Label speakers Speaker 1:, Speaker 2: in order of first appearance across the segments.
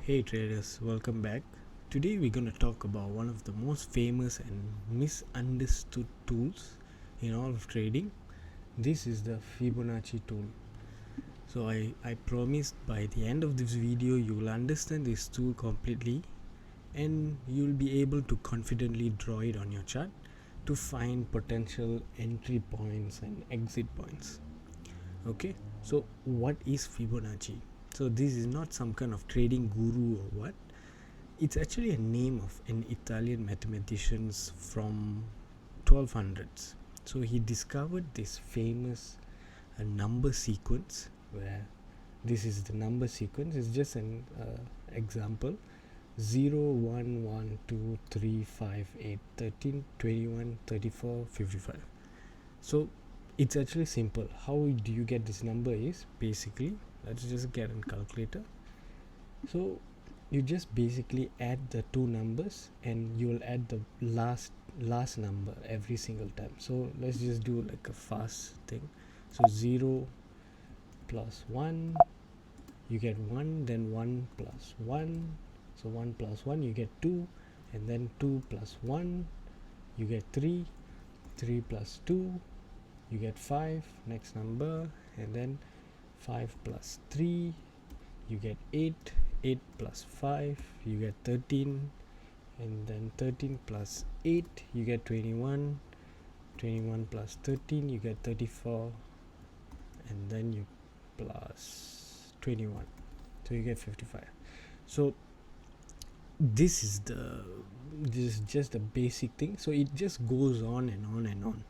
Speaker 1: Hey traders, welcome back. Today we're going to talk about one of the most famous and misunderstood tools in all of trading. This is the Fibonacci tool. So I promised by the end of this video you will understand this tool completely and you'll be able to confidently draw it on your chart to find potential entry points and exit points. Okay, so what is Fibonacci? So this is not some kind of trading guru or what. It's actually a name of an Italian mathematician from 1200s. So he discovered this famous number sequence where this is the number sequence. It's just an example: 0, 1, 1, 2, 3, 5, 8, 13, 21, 34, 55. So it's actually simple. How do you get this number is basically, let's just get a calculator. So you just basically add the two numbers and you will add the last number every single time. So let's just do like a fast thing. So 0 plus 1, you get 1, then 1 plus 1, so 1 plus 1 you get 2, and then 2 plus 1 you get 3, 3 plus 2 you get 5, next number, and then 5 plus 3 you get 8, 8 plus 5 you get 13, and then 13 plus 8 you get 21, 21 plus 13 you get 34, and then you plus 21, so you get 55. So this is just the basic thing. So it just goes on and on and on.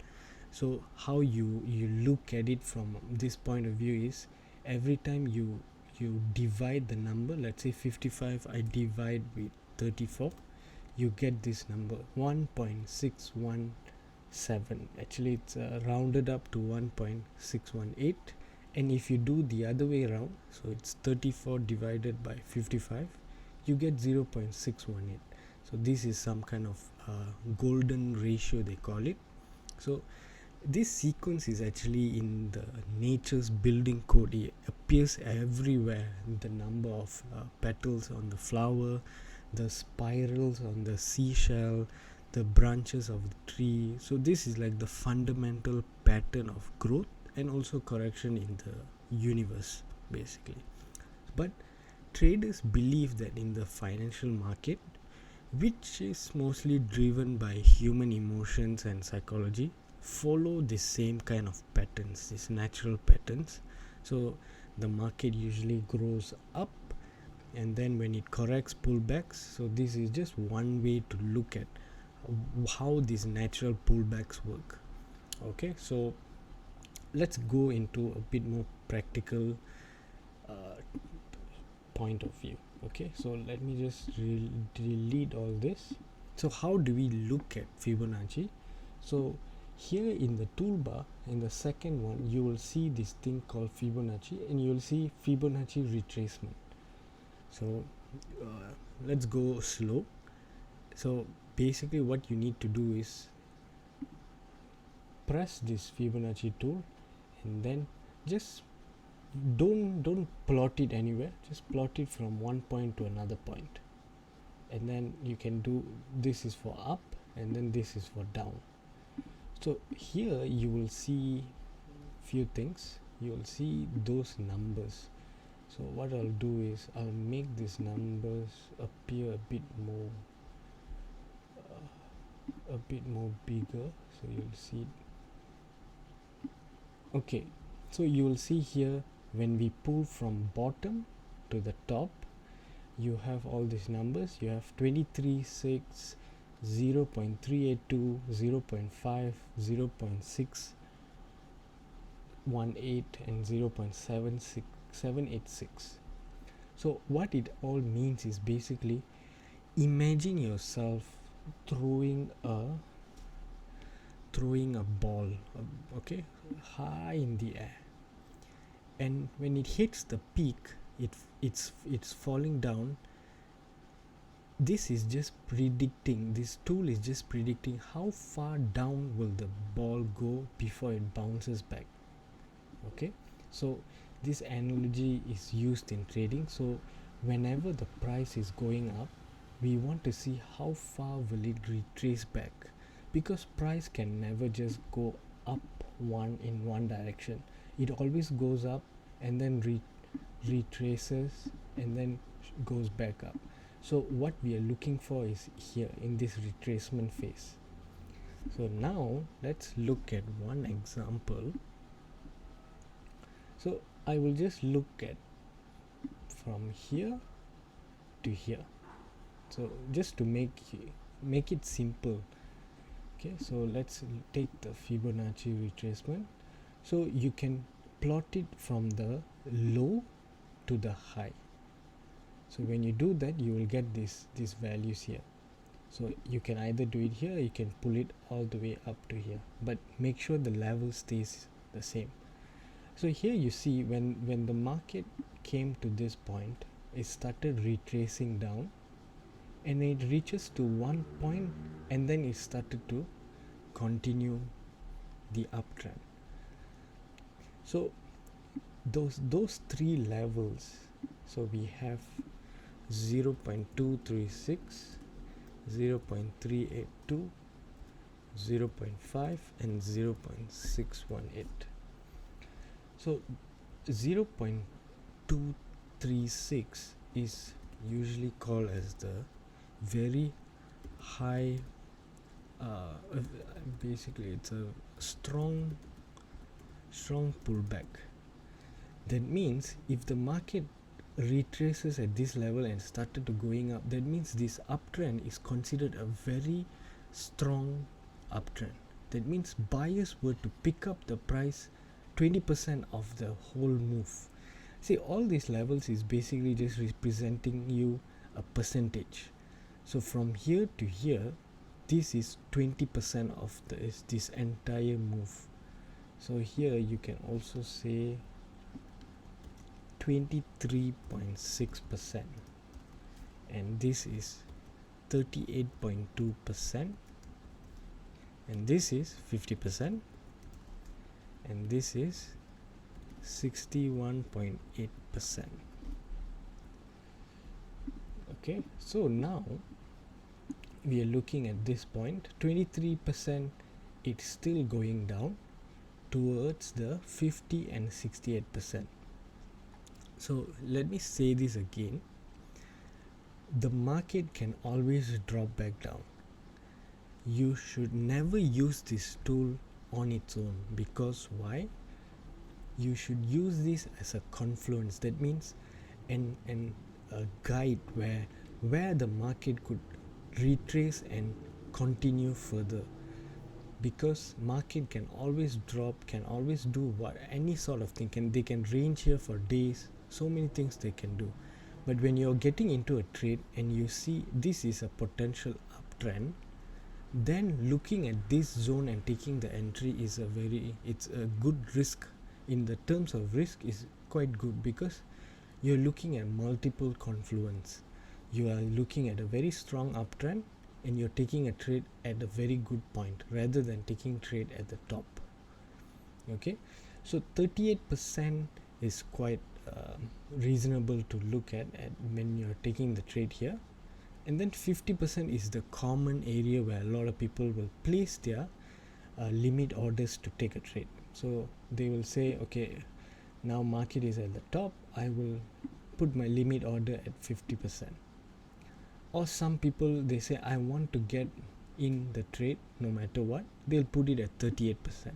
Speaker 1: So how you look at it from this point of view is, every time you divide the number, let's say 55 I divide with 34, you get this number 1.617. Actually it's rounded up to 1.618, and if you do the other way around, so it's 34 divided by 55, you get 0.618. so this is some kind of golden ratio they call it. So this sequence is actually in the nature's building code. It appears everywhere. The number of petals on the flower, the spirals on the seashell, the branches of the tree. So this is like the fundamental pattern of growth and also correction in the universe basically. But traders believe that in the financial market, which is mostly driven by human emotions and psychology, follow the same kind of patterns, these natural patterns. So the market usually grows up, and then when it corrects, pullbacks. So this is just one way to look at how these natural pullbacks work. Okay, so let's go into a bit more practical point of view. Okay, so let me just delete all this. So how do we look at Fibonacci? So here in the toolbar, in the second one, you will see this thing called Fibonacci, and you will see Fibonacci retracement. So let's go slow. So basically what you need to do is press this Fibonacci tool, and then just don't plot it anywhere, just plot it from one point to another point, and then you can do, this is for up and then this is for down. So here you will see few things. You will see those numbers. So what I'll do is I'll make these numbers appear a bit more bigger, so you'll see. Okay, so you will see here, when we pull from bottom to the top, you have all these numbers. You have 23, 6, 0.382, 0.5, 0.618, and 0.786. So what it all means is basically, imagine yourself throwing a ball, okay, high in the air, and when it hits the peak, it's falling down. This is just predicting, this tool is just predicting how far down will the ball go before it bounces back. Okay, so this analogy is used in trading. So whenever the price is going up, we want to see how far will it retrace back, because price can never just go up in one direction. It always goes up and then retraces and then goes back up. So what we are looking for is here in this retracement phase. So now let's look at one example. So I will just look at from here to here, so just to make it simple. Okay, so let's take the Fibonacci retracement. So you can plot it from the low to the high. So when you do that, you will get these values here. So you can either do it here, or you can pull it all the way up to here, but make sure the level stays the same. So here you see when the market came to this point, it started retracing down and it reaches to one point and then it started to continue the uptrend. So those three levels, so we have 0.236, 0.382, 0.5 and 0.618. So 0.236 is usually called as the very high, basically it's a strong pullback. That means if the market retraces at this level and started to going up, that means this uptrend is considered a very strong uptrend. That means buyers were to pick up the price 20% of the whole move. See, all these levels is basically just representing you a percentage. So from here to here, this is 20% of this entire move. So here you can also say 23.6%, and this is 38.2%, and this is 50%, and this is 61.8%. Okay, so now we are looking at this point, 23%, it's still going down towards the 50 and 68%. So let me say this again, the market can always drop back down. You should never use this tool on its own, because why? You should use this as a confluence. That means a guide where the market could retrace and continue further, because market can always drop, can always do any sort of thing, they can range here for days, so many things they can do. But when you're getting into a trade and you see this is a potential uptrend, then looking at this zone and taking the entry is it's a good risk. In the terms of risk is quite good, because you're looking at multiple confluence. You are looking at a very strong uptrend and you're taking a trade at a very good point rather than taking trade at the top. Okay, so 38% is quite reasonable to look at when you're taking the trade here. And then 50% is the common area where a lot of people will place their limit orders to take a trade. So they will say, okay, now market is at the top, I will put my limit order at 50%. Or some people, they say, I want to get in the trade no matter what, they'll put it at 38%.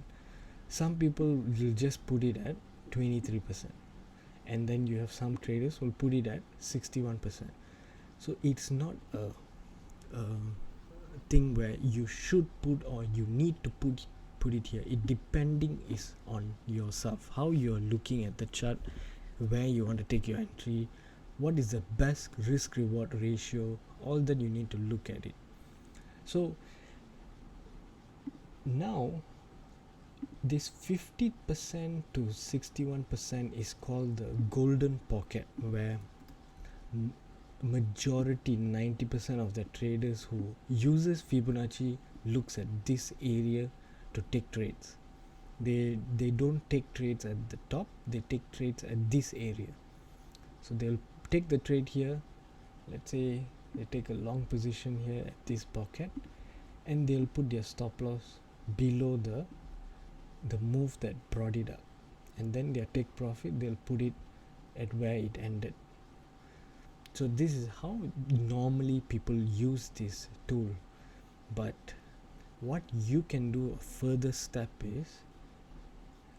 Speaker 1: Some people will just put it at 23%, and then you have some traders will put it at 61%. So it's not a thing where you should put or you need to put it here. It depending is on yourself, how you're looking at the chart, where you want to take your entry, what is the best risk reward ratio, all that you need to look at it. So now this 50% to 61% is called the golden pocket, where majority 90% of the traders who uses Fibonacci looks at this area to take trades. They don't take trades at the top, they take trades at this area. So they'll take the trade here. Let's say they take a long position here at this pocket, and they'll put their stop loss below the move that brought it up, and then their take profit, they'll put it at where it ended. So this is how normally people use this tool. But what you can do, a further step is,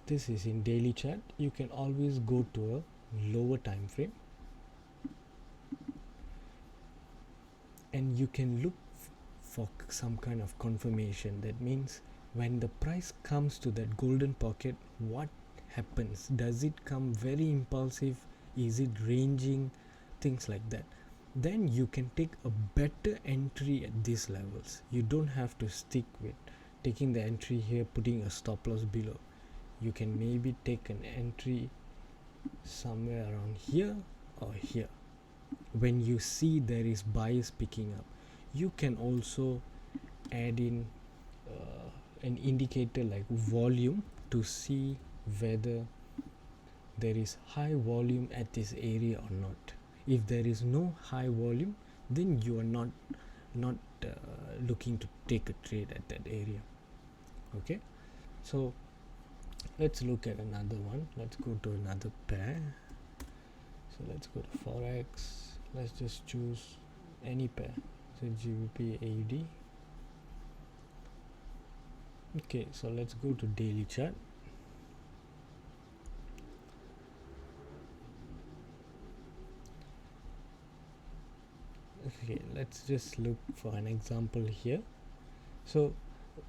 Speaker 1: this is in daily chart, you can always go to a lower time frame and you can look for some kind of confirmation. That means when the price comes to that golden pocket, what happens? Does it come very impulsive? Is it ranging? Things like that. Then you can take a better entry at these levels. You don't have to stick with taking the entry here, putting a stop loss below. You can maybe take an entry somewhere around here or here. When you see there is buyers picking up, you can also add in an indicator like volume to see whether there is high volume at this area or not. If there is no high volume, then you are not looking to take a trade at that area. Okay, so let's look at another one. Let's go to another pair. So let's go to Forex. Let's just choose any pair. So GBP AUD. Okay, so let's go to daily chart. Okay, let's just look for an example here. So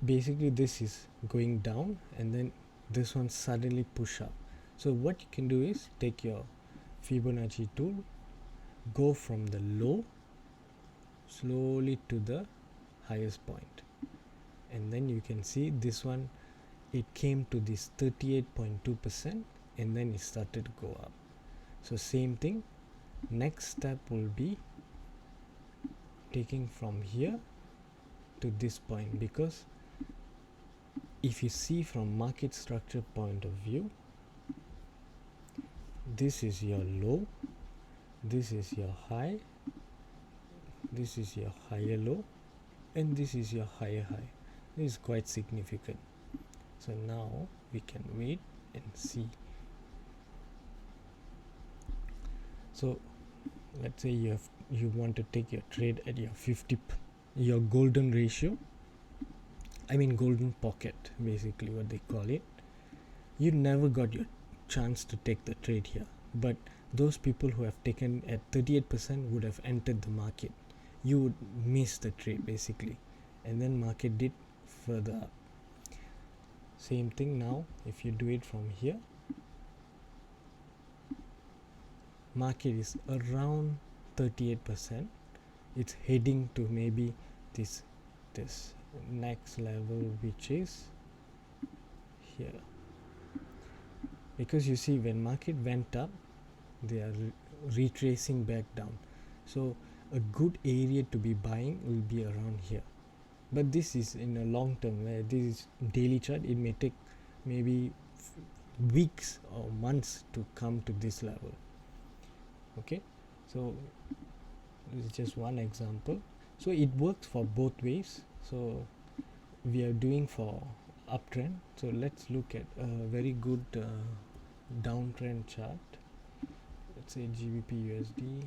Speaker 1: basically this is going down and then this one suddenly push up. So what you can do is take your Fibonacci tool, go from the low slowly to the highest point, and then you can see this one, it came to this 38.2% and then it started to go up. So same thing, next step will be taking from here to this point, because if you see from market structure point of view, this is your low, this is your high, this is your higher low, and this is your higher high. This is quite significant. So now we can wait and see. So let's say you want to take your trade at your your golden ratio, I mean golden pocket, basically what they call it. You never got your chance to take the trade here, but those people who have taken at 38% would have entered the market. You would miss the trade basically, and then market did further up. Same thing now, if you do it from here, market is around 38%. It's heading to maybe this next level, which is here, because you see when market went up, they are retracing back down. So a good area to be buying will be around here, but this is in a long term, where this is daily chart. It may take maybe weeks or months to come to this level. Okay, so this is just one example. So it works for both ways. So we are doing for uptrend. So let's look at a very good downtrend chart. Let's say GBP USD.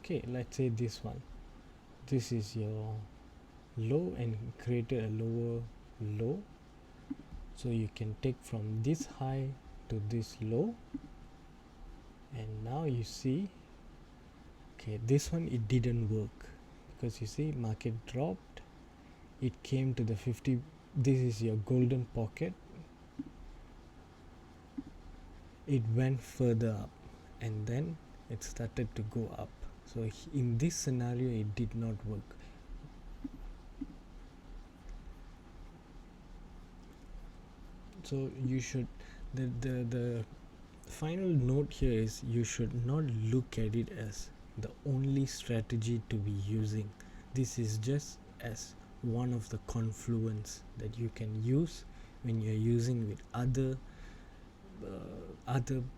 Speaker 1: Okay, let's say this one. This is your low and created a lower low. So you can take from this high to this low, and now you see, okay, this one it didn't work, because you see market dropped, it came to the 50. This is your golden pocket, it went further up and then it started to go up. So in this scenario it did not work. So you should, the final note here is, you should not look at it as the only strategy to be using. This is just as one of the confluence that you can use when you're using with other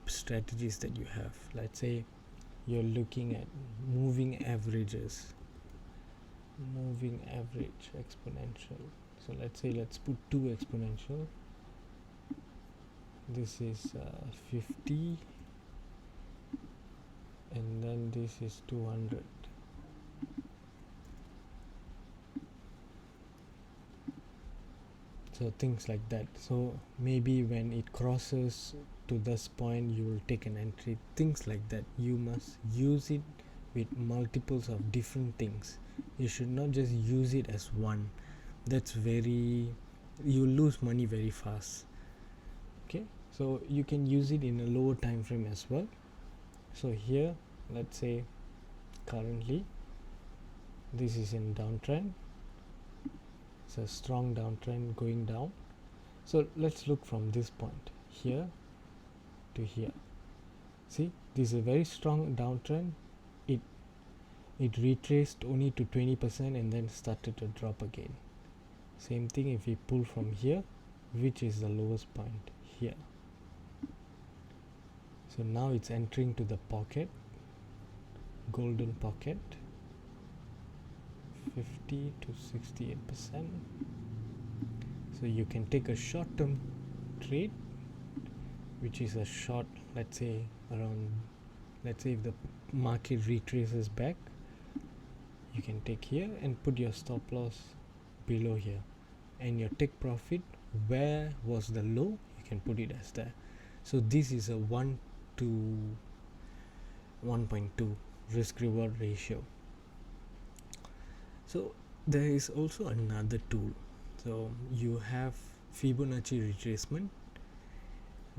Speaker 1: strategies that you have. Let's say you're looking at moving averages, moving average exponential. So let's put 2 exponential. This is 50, and then this is 200. So things like that. So maybe when it crosses to this point, you will take an entry, things like that. You must use it with multiples of different things. You should not just use it as one. That's you lose money very fast. Okay, so you can use it in a lower time frame as well. So here, let's say currently this is in downtrend. It's a strong downtrend going down. So let's look from this point here to here. See, this is a very strong downtrend. It retraced only to 20% and then started to drop again. Same thing if we pull from here, which is the lowest point here. So now it's entering to the pocket, golden pocket, 50 to 68%. So you can take a short-term trade, which is a short, let's say if the market retraces back, you can take here and put your stop loss below here, and your take profit where was the low, you can put it as there. So this is a 1 to 1.2 risk reward ratio. So there is also another tool. So you have Fibonacci retracement.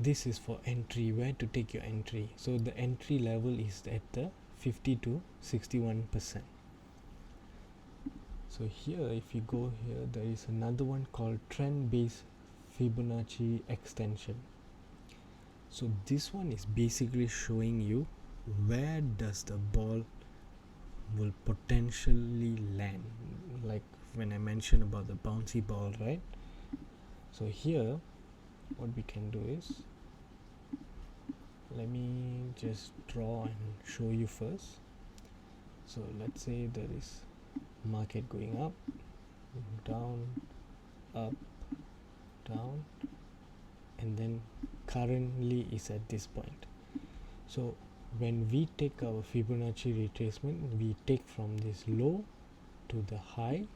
Speaker 1: This is for entry, where to take your entry. So the entry level is at the 50 to 61%. So here, if you go here, there is another one called trend based Fibonacci extension. So this one is basically showing you where does the ball will potentially land, like when I mentioned about the bouncy ball, right? So here what we can do is, let me just draw and show you first. So let's say there is market going up, down, up, down, and then currently is at this point. So when we take our Fibonacci retracement, we take from this low to the high,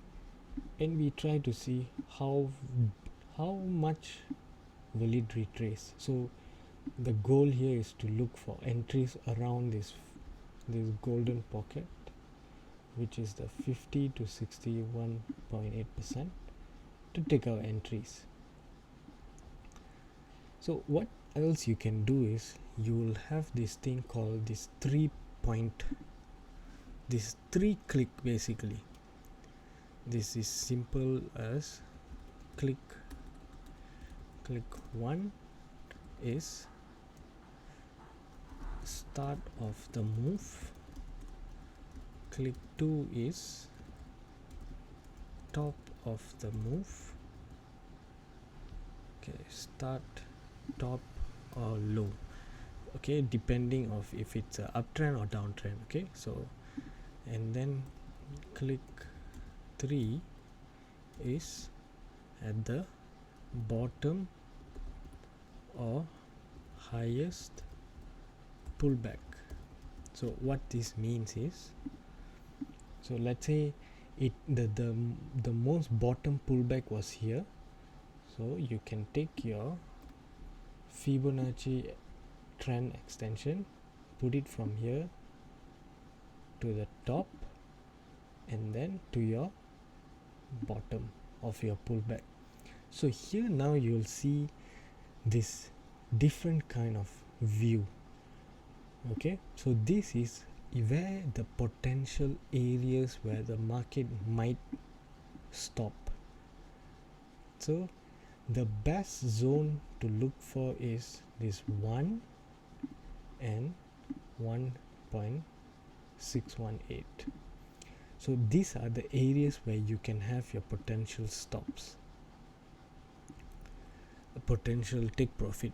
Speaker 1: and we try to see how much will it retrace. So the goal here is to look for entries around this golden pocket, which is the 50 to 61.8%, to take our entries. So what else you can do is, you will have this thing called this 3 click. Basically this is simple as click 1 is start of the move, click 2 is top of the move, okay, start, top or low, okay, depending of if it's a uptrend or downtrend. Okay, so and then click 3 is at the bottom or highest pullback. So what this means is, so let's say the most bottom pullback was here, so you can take your Fibonacci trend extension, put it from here to the top and then to your bottom of your pullback. So here now you'll see this different kind of view. Okay, so this is where the potential areas where the market might stop. So the best zone to look for is this 1 and 1.2. 1.618. So these are the areas where you can have your potential stops, a potential take profit.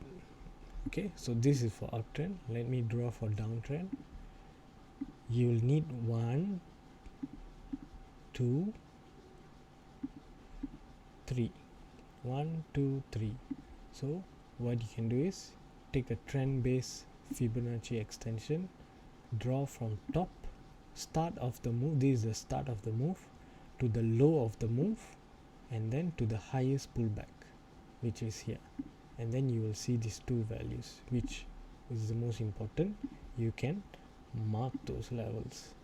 Speaker 1: Okay, so this is for uptrend. Let me draw for downtrend. You will need 1, 2, 3. 1, 2, 3. So what you can do is take a trend based Fibonacci extension, draw from top, start of the move, this is the start of the move, to the low of the move, and then to the highest pullback, which is here. And then you will see these two values, which is the most important. You can mark those levels.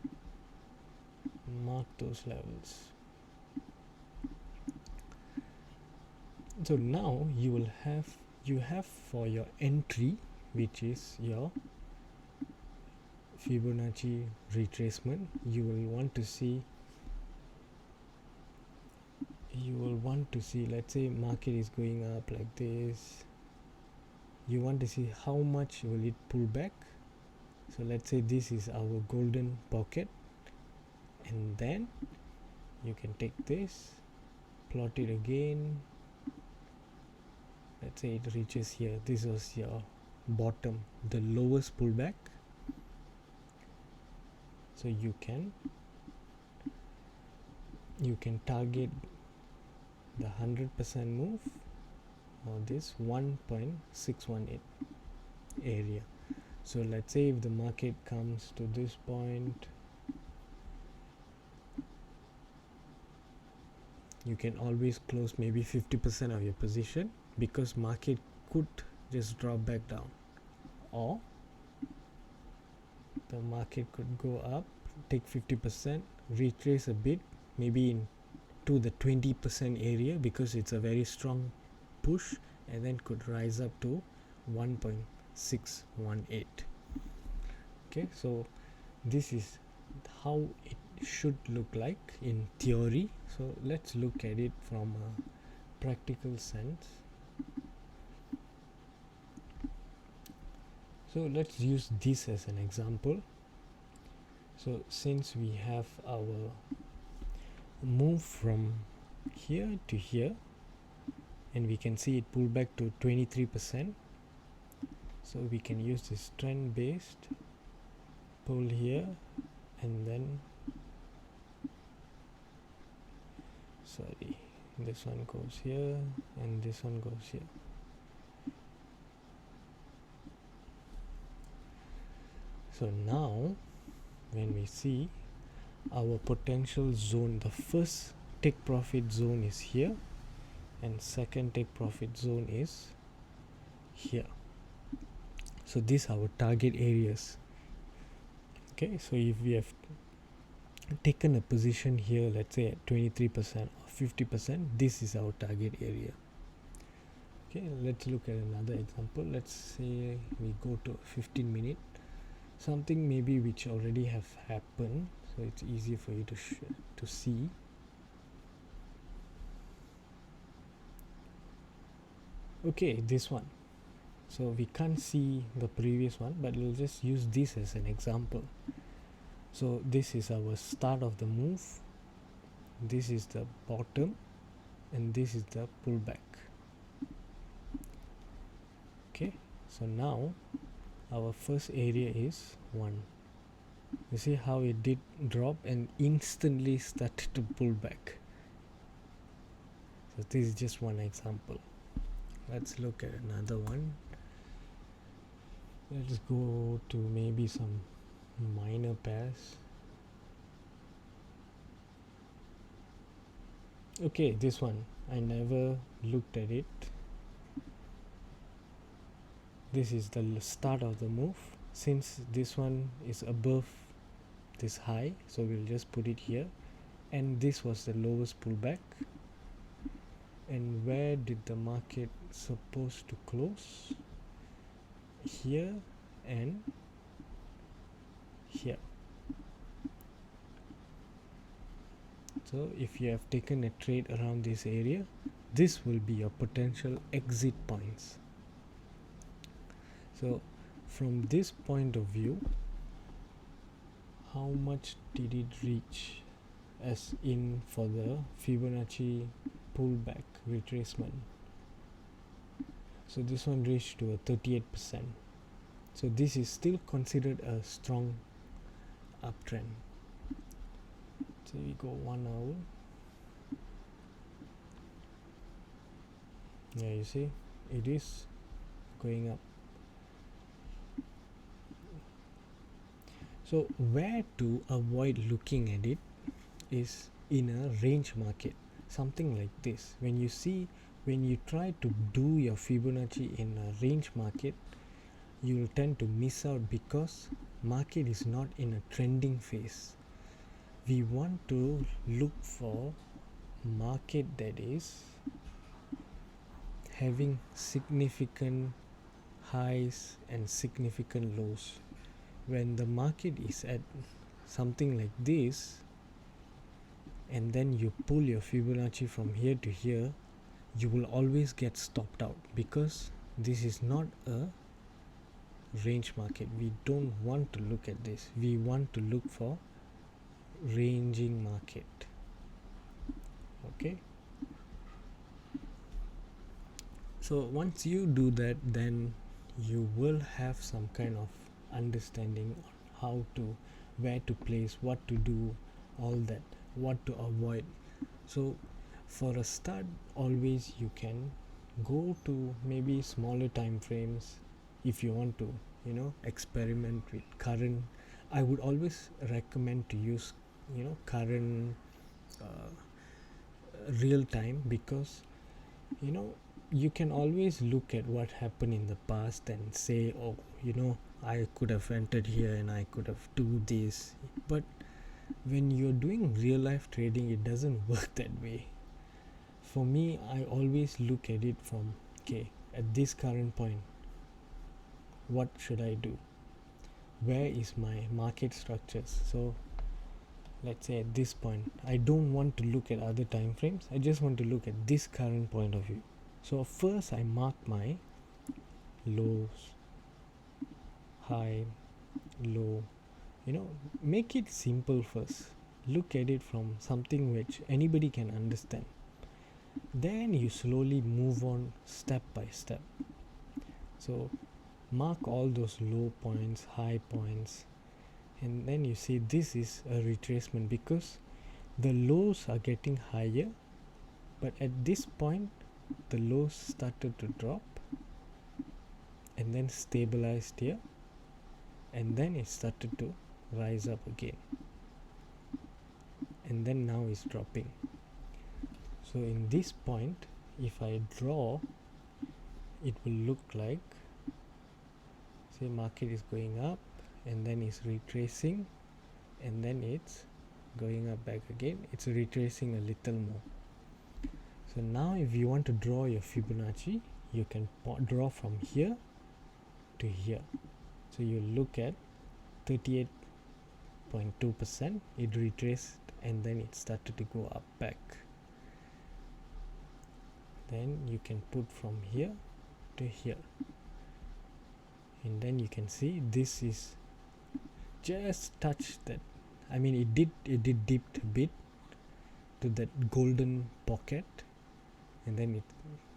Speaker 1: So now you have for your entry, which is your Fibonacci retracement, you will want to see, let's say market is going up like this, you want to see how much will it pull back. So let's say this is our golden pocket, and then you can take this, plot it again. Let's say it reaches here, this was your bottom, the lowest pullback. So you can target the 100% move, or this 1.618 area. So let's say if the market comes to this point, you can always close maybe 50% of your position, because market could just drop back down, or the market could go up, take 50%, retrace a bit, maybe into the 20% area, because it's a very strong push, and then could rise up to 1.618. okay, so this is how it should look like in theory. So let's look at it from a practical sense. So let's use this as an example. So since we have our move from here to here, and we can see it pull back to 23%, so we can use this trend based pull here, and then this one goes here and this one goes here. So now when we see our potential zone, the first take profit zone is here, and second take profit zone is here. So these are our target areas. Okay, so if we have taken a position here, let's say at 23% or 50%, this is our target area. Okay, let's look at another example. Let's say we go to 15 minute, something maybe which already have happened, so it's easy for you to see. Okay, this one. So we can't see the previous one, but we'll just use this as an example. So this is our start of the move, this is the bottom, and this is the pullback. Okay, so now our first area is 1. You see how it did drop and instantly started to pull back. So this is just one example. Let's look at another one. Let's go to maybe some minor pairs. Okay, this one I never looked at it. This is the start of the move. Since this one is above this high, so we'll just put it here, and this was the lowest pullback. And where did the market supposed to close? Here and here. So if you have taken a trade around this area, this will be your potential exit points. So from this point of view, how much did it reach as in for the Fibonacci pullback retracement. So this one reached to a 38%. So this is still considered a strong uptrend. So we go 1 hour. Yeah, you see it is going up. So where to avoid looking at it is in a range market, something like this. When you try to do your Fibonacci in a range market, you will tend to miss out because market is not in a trending phase. We want to look for market that is having significant highs and significant lows. When the market is at something like this and then you pull your Fibonacci from here to here, you will always get stopped out because this is not a range market. We don't want to look at this. We want to look for ranging market. Okay, so once you do that, then you will have some kind of understanding on how to, where to place, what to do, all that, what to avoid. So for a start, always you can go to maybe smaller time frames if you want to, experiment with current. I would always recommend to use, current real time, because you can always look at what happened in the past and say, oh, I could have entered here and I could have do this. But when you're doing real life trading, it doesn't work that way. For me, I always look at it from, okay, at this current point, what should I do? Where is my market structures? So let's say at this point, I don't want to look at other time frames. I just want to look at this current point of view. So first I mark my lows, high, low, make it simple first. Look at it from something which anybody can understand. Then you slowly move on step by step. So mark all those low points, high points, and then you see this is a retracement because the lows are getting higher, but at this point the lows started to drop and then stabilized here, and then it started to rise up again, and then now it's dropping. So in this point, if I draw, it will look like, say market is going up and then it's retracing and then it's going up back again. It's retracing a little more. So now if you want to draw your Fibonacci, you can draw from here to here. So you look at 38.2%, it retraced and then it started to go up back. Then you can put from here to here, and then you can see this is just touched that. I mean, it did dipped a bit to that golden pocket and then it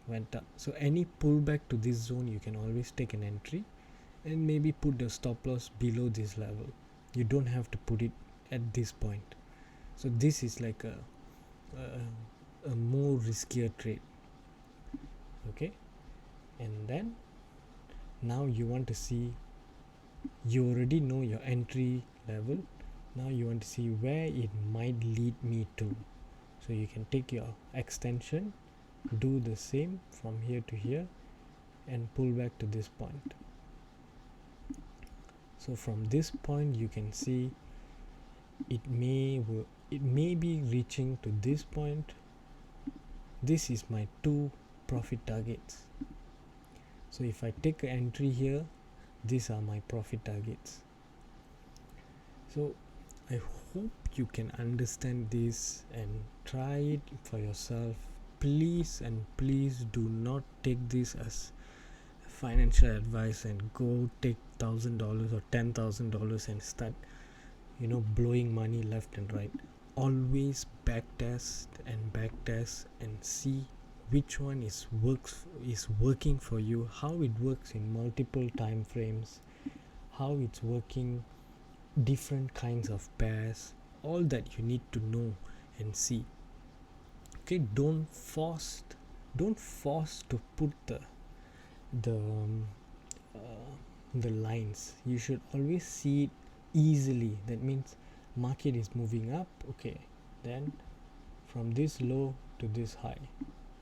Speaker 1: went up. So any pullback to this zone, you can always take an entry and maybe put the stop loss below this level. You don't have to put it at this point. So this is like a more riskier trade. Okay, and then now you want to see, you already know your entry level. Now you want to see where it might lead me to. So you can take your extension, do the same from here to here and pull back to this point. So from this point you can see it may be reaching to this point. This is my 2 profit targets. So if I take an entry here, these are my profit targets. So I hope you can understand this and try it for yourself. Please and please do not take this as financial advice and go take $1,000 or $10,000 and start blowing money left and right. Always backtest and see which one is working for you, how it works in multiple time frames, how it's working, different kinds of pairs, all that you need to know and see. Okay, don't force to put the the lines. You should always see it easily. That means market is moving up, okay, then from this low to this high,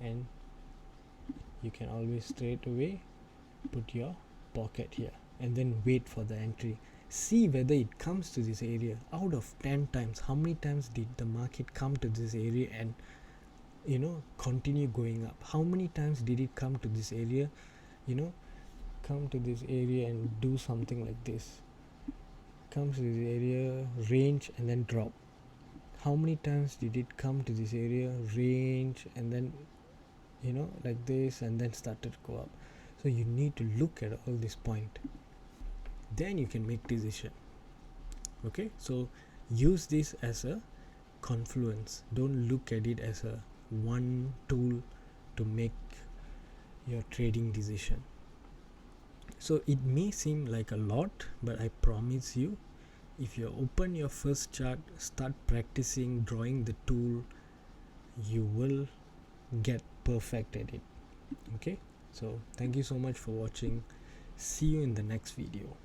Speaker 1: and you can always straight away put your pocket here and then wait for the entry. See whether it comes to this area. Out of 10 times, how many times did the market come to this area and continue going up? How many times did it come to this area, come to this area and do something like this, comes to this area, range, and then drop? How many times did it come to this area, range, and then like this, and then started to go up? So you need to look at all this point, then you can make decision. Okay, so use this as a confluence. Don't look at it as a one tool to make your trading decision. So it may seem like a lot, but I promise you, if you open your first chart, start practicing drawing the tool, you will get perfect at it. Okay, so thank you so much for watching. See you in the next video.